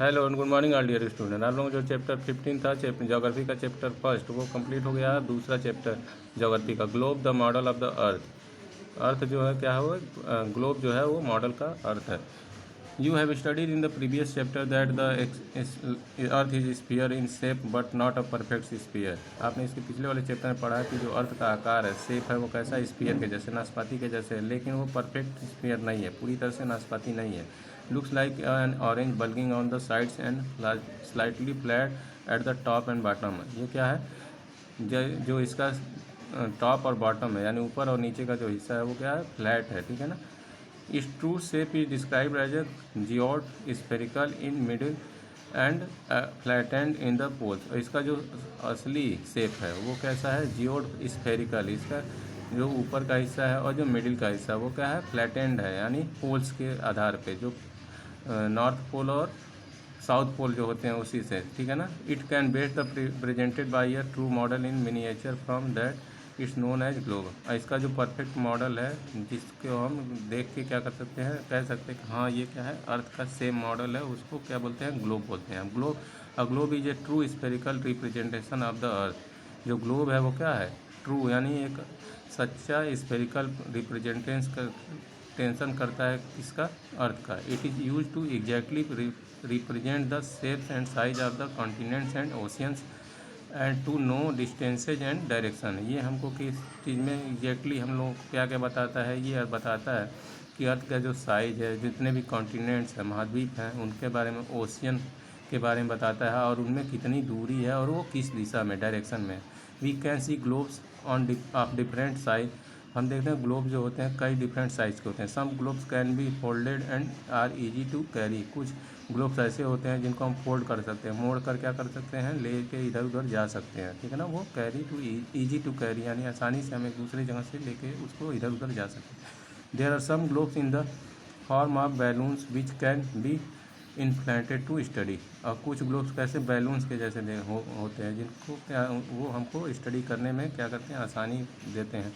Hello and good morning all dear student. आप लोगों को जो चैप्टर 15 था ज्योग्राफी का चैप्टर फर्स्ट वो कंप्लीट हो गया। दूसरा चैप्टर ज्योग्राफी का globe the model of the earth. Earth जो है क्या है वो ग्लोब जो है वो मॉडल का अर्थ है। You have studied in the previous chapter that the earth is sphere in shape but not a perfect sphere. आपने इसके पिछले वाले चैप्टर में पढ़ा है कि जो अर्थ का आकार है, शेप है, वो कैसा स्फीयर के जैसे, नाशपाती के जैसे है, लेकिन वो परफेक्ट स्फीयर नहीं है, पूरी तरह से नाशपाती नहीं है। Looks like an orange bulging on the sides and slightly flat at the top and bottom. ये क्या है, जो इसका टॉप और बॉटम है, यानी ऊपर और नीचे का जो हिस्सा है वो क्या है, फ्लैट है। ठीक है ना। इस true shape is described as a geoid spherical in middle and flattened in the poles. और इसका जो असली शेप है वो कैसा है, जियोड स्फेरिकल। इसका जो ऊपर का हिस्सा है और जो मिडिल का हिस्सा वो क्या है, फ्लैटेंड है, यानी पोल्स के आधार पे, जो नॉर्थ पोल और साउथ पोल जो होते हैं उसी से। ठीक है ना। It can best the presented by a true model in miniature from that it's known as globe. इसका जो परफेक्ट मॉडल है जिसको हम देख के क्या कर सकते हैं, कह सकते हैं कि हाँ ये क्या है, अर्थ का सेम मॉडल है, उसको क्या बोलते हैं, ग्लोब बोलते हैं। Globe, a globe is a true spherical representation of the अर्थ। जो ग्लोब है वो क्या है, ट्रू यानी एक सच्चा स्फेरिकल रिप्रेजेंटेशन करता है किसका, अर्थ का। It is use to exactly represent the shapes and size of the continents and oceans and to know distances and direction. ये हमको किस चीज़ में एग्जैक्टली हम लोग क्या क्या बताता है, ये बताता है कि अर्थ का जो साइज है, जितने भी कॉन्टिनेंट्स हैं, महाद्वीप हैं, उनके बारे में, ओशियन के बारे में बताता है, और उनमें कितनी दूरी है और वो किस दिशा में, डायरेक्शन में। We can see globes on of different size. हम देखते हैं ग्लोब जो होते हैं कई डिफरेंट साइज़ के होते हैं। Some globes can be folded and are easy to carry. कुछ ग्लोब्स ऐसे होते हैं जिनको हम फोल्ड कर सकते हैं, मोड़ कर क्या कर सकते हैं, ले के इधर उधर जा सकते हैं। ठीक है ना। वो carry too easy to carry, यानी आसानी से हम एक दूसरी जगह से लेके उसको इधर उधर जा सकते हैं। There are some globes in the form of balloons which can be inflated to study. और कुछ ग्लोब्स कैसे, बैलून्स के जैसे होते हैं, जिनको क्या वो हमको स्टडी करने में क्या करते हैं, आसानी देते हैं।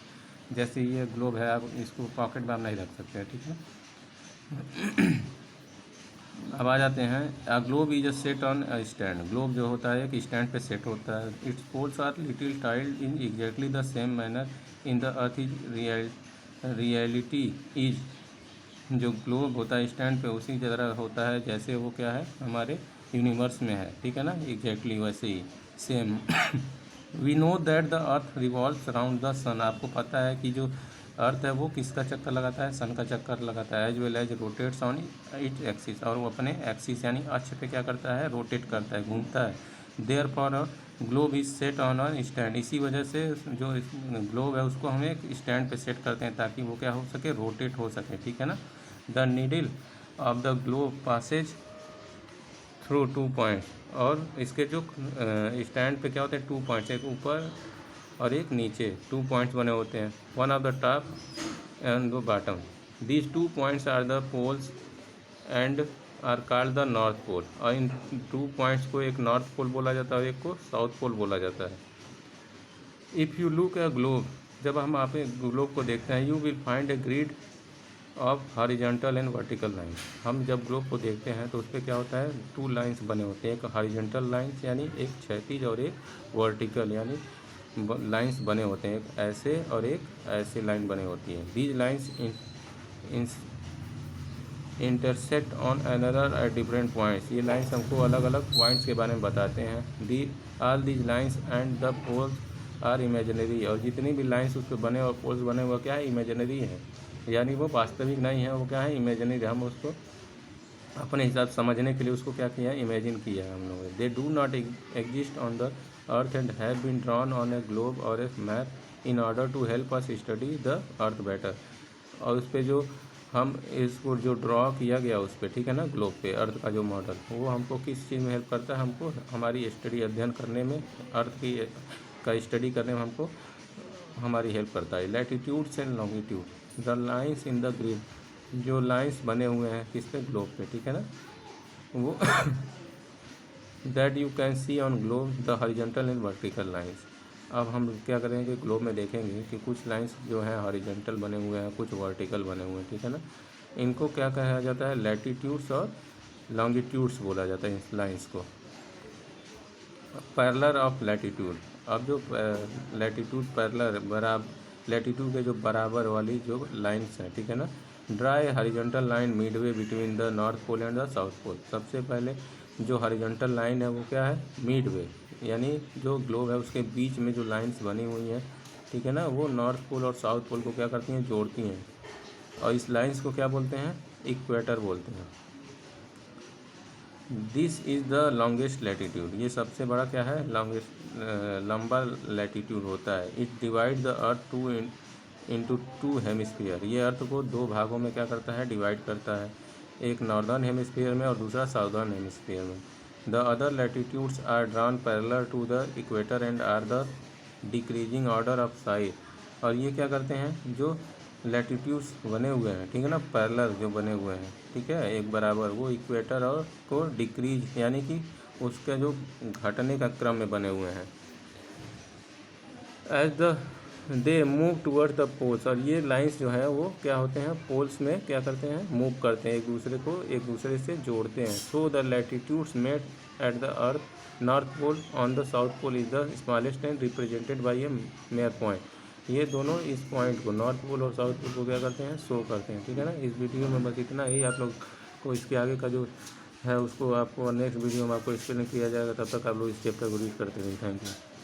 जैसे ये ग्लोब है, आप इसको पॉकेट में आप नहीं रख सकते हैं। ठीक है। अब आ जाते हैं, a globe is a set on a stand. Globe जो होता है एक स्टैंड पे सेट होता है। Its poles are little tilted in exactly the same manner in the earth is reality is. जो ग्लोब होता है स्टैंड पे उसी तरह होता है जैसे वो क्या है, हमारे यूनिवर्स में है। ठीक है ना, एग्जैक्टली वैसे ही same. We know that the earth revolves around the sun. आपको पता है कि जो अर्थ है वो किसका चक्कर लगाता है, सन का चक्कर लगाता है। As well as rotates on its axis, और वो अपने एक्सिस यानी अक्ष पे क्या करता है, रोटेट करता है, घूमता है। Therefore globe is set on a stand. इसी वजह से जो ग्लोब है उसको हम एक स्टैंड पे सेट करते हैं ताकि वो क्या हो सके, रोटेट हो सके। ठीक है ना। The needle of the globe Passage through 2 points. और इसके जो स्टैंड पे क्या होते हैं, 2 पॉइंट्स, एक ऊपर और एक नीचे, 2 पॉइंट्स बने होते हैं, one of the top and the bottom. These 2 points are the poles and are called the north pole. और इन 2 पॉइंट्स को एक नॉर्थ पोल बोला जाता है और एक को साउथ पोल बोला जाता है। If you look A globe, जब हम आप ग्लोब को देखते हैं, you will find a grid of horizontal and vertical lines. हम जब ग्लोब को देखते हैं तो उस पर क्या होता है, 2 लाइंस बने होते हैं, एक हॉरिजॉन्टल लाइंस यानी एक क्षैतिज और एक वर्टिकल यानी लाइंस बने होते हैं, एक ऐसे और एक ऐसे लाइन बने होती है। These lines intersect on another at different points. ये लाइंस हमको अलग अलग पॉइंट्स के बारे में बताते हैं। The all these lines and the poles are imaginary. और जितनी भी लाइंस उस पर बने और पोल्स बने वो क्या है, इमेजिनरी है, यानी वो वास्तविक नहीं है, वो क्या है, इमेजिनरी। हम उसको अपने हिसाब से समझने के लिए उसको क्या किया है, इमेजिन किया है हम लोगों ने। They do not exist on the earth and have been drawn on a globe और a map in order to help us study the earth better. और उस पर जो हम इसको जो ड्रॉ किया गया उस पर, ठीक है ना, ग्लोब पे अर्थ का जो मॉडल, वो हमको किस चीज़ में हेल्प करता है, हमको हमारी स्टडी अध्ययन करने में, अर्थ की का स्टडी करने में हमको हमारी हेल्प करता है। Latitudes and longitude, the lines in the grid. जो लाइंस बने हुए हैं किस पे, ग्लोब पे, ठीक है ना, वो that you can see on globe the horizontal and vertical lines. अब हम क्या करेंगे, ग्लोब में देखेंगे कि कुछ लाइंस जो हैं हॉरिजॉन्टल बने हुए हैं, कुछ वर्टिकल बने हुए हैं। ठीक है ना। इनको क्या कहा जाता है, लैटिट्यूड्स और लॉन्गिट्यूड्स बोला जाता है इस लाइंस को। पैरेलल ऑफ लैटिट्यूड, अब जो लैटिट्यूड पैरेलल बराबर लैटिट्यूड के जो बराबर वाली जो लाइंस हैं, ठीक है ना। Dry horizontal line midway between the north pole and the south pole. सबसे पहले जो हॉरिजॉन्टल लाइन है वो क्या है, मिडवे, यानी जो ग्लोब है उसके बीच में जो लाइंस बनी हुई हैं, ठीक है ना, वो नॉर्थ पोल और साउथ पोल को क्या करती हैं, जोड़ती हैं। और इस लाइंस को क्या बोलते हैं, इक्वेटर बोलते हैं। This is the longest latitude, ये सबसे बड़ा क्या है, लॉन्गेस्ट लंबा लैटिट्यूड होता है। It divide the earth into two hemisphere, ये अर्थ को दो भागों में क्या करता है, डिवाइड करता है, एक नॉर्दर्न हेमिस्फीयर में और दूसरा साउदर्न हेमिस्फीयर में। The other latitudes are drawn parallel to the equator and are the decreasing order of size. और ये क्या करते हैं, जो लैटिट्यूड्स बने हुए हैं, ठीक है ना, पैरेलल जो बने हुए हैं, ठीक है, एक बराबर, वो इक्वेटर और को डिक्रीज यानी कि उसके जो घटने का क्रम में बने हुए हैं। As the they move toward the poles, और ये लाइंस जो है वो क्या होते हैं, पोल्स में क्या करते हैं, मूव करते हैं, एक दूसरे को एक दूसरे से जोड़ते हैं। So the latitudes met at the earth north pole on the south pole is the smallest and represented by a mere point. ये दोनों इस पॉइंट को, नॉर्थ पोल और साउथ पोल को क्या करते हैं, शो करते हैं, ठीक है ना। इस वीडियो में बस इतना ही, आप लोग को इसके आगे का जो है उसको आपको नेक्स्ट वीडियो में आपको एक्सप्लेन किया जाएगा। तब तक आप लोग इस चैप्टर को रीड करते रहें। Thank you.